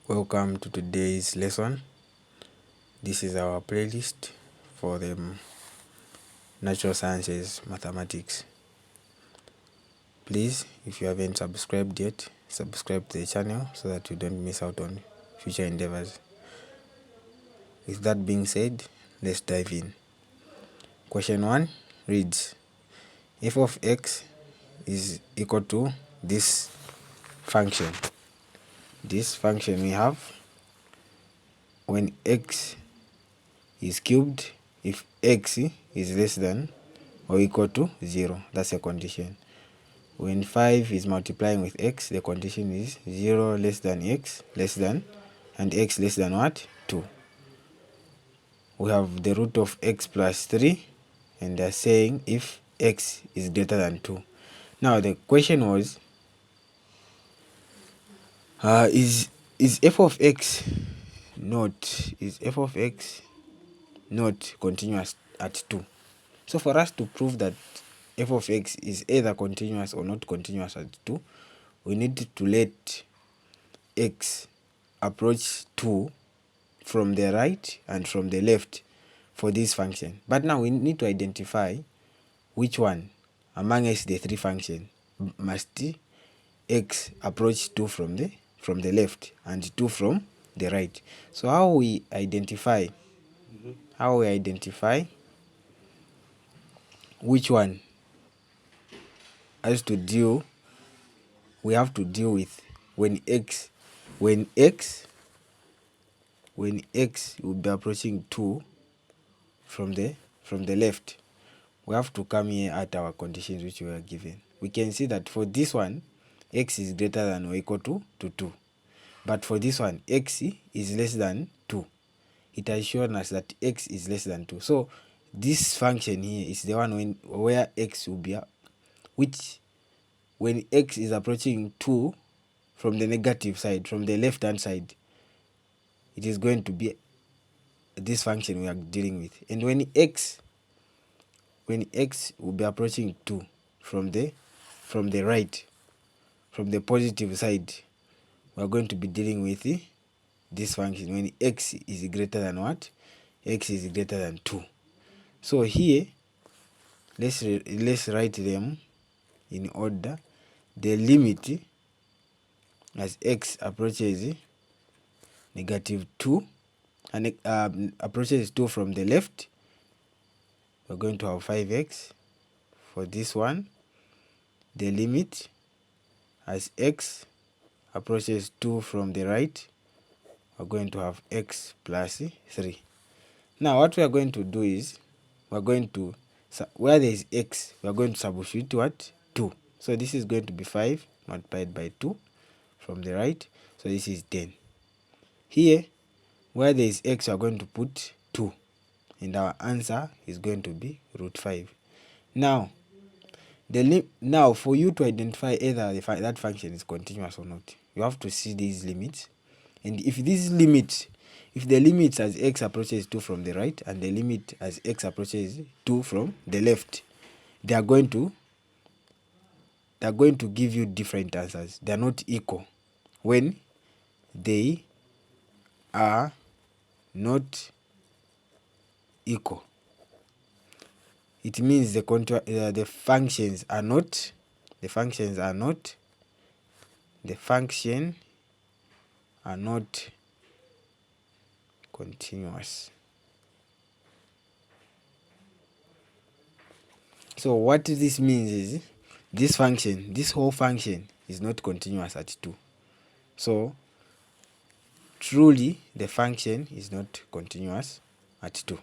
Welcome to today's lesson. This is our playlist for the natural sciences mathematics. Please, if you haven't subscribed yet, subscribe to the channel so that you don't miss out on future endeavors. With that being said, let's dive in. Question 1 reads, f of x is equal to this function. This function we have when x is cubed, if x is less than or equal to 0, that's a condition. When 5 is multiplying with x, the condition is 0 less than x less than, and x less than what? 2. We have the root of x plus 3, and they're saying if x is greater than 2. Now the question was, is f of x not continuous at 2? So for us to prove that f of x is either continuous or not continuous at 2, we need to let x approach 2 from the right and from the left for this function. But now we need to identify which one amongst the three functions must x approach 2 from the left and 2 from the right. So how we identify which one has to deal, we have to deal with when x will be approaching 2 from the left. We have to come here at our conditions which we are given. We can see that for this one, x is greater than or equal to 2. But for this one, x is less than 2. It has shown us that x is less than 2. So this function here is the one where x will be, when x is approaching 2 from the negative side, from the left hand side, it is going to be this function we are dealing with. And when x will be approaching 2 from the right, from the positive side, we are going to be dealing with this function when x is greater than what? X is greater than 2. So here, let's write them in order. The limit as x approaches negative 2 and approaches 2 from the left, we're going to have 5x. For this one, the limit as x approaches 2 from the right, we're going to have x plus 3. Now what we are going to do is, we're going to, where there is x, we are going to substitute what? 2. So this is going to be 5 multiplied by 2 from the right. So this is 10. Here, where there is x, we are going to put 2. And our answer is going to be root 5. Now, for you to identify either that function is continuous or not, you have to see these limits. And if the limit as x approaches 2 from the right and the limit as x approaches 2 from the left, they are going to give you different answers. They are not equal when they are not equal. It means the functions are not continuous. So what this means is this whole function is not continuous at 2. So truly the function is not continuous at 2.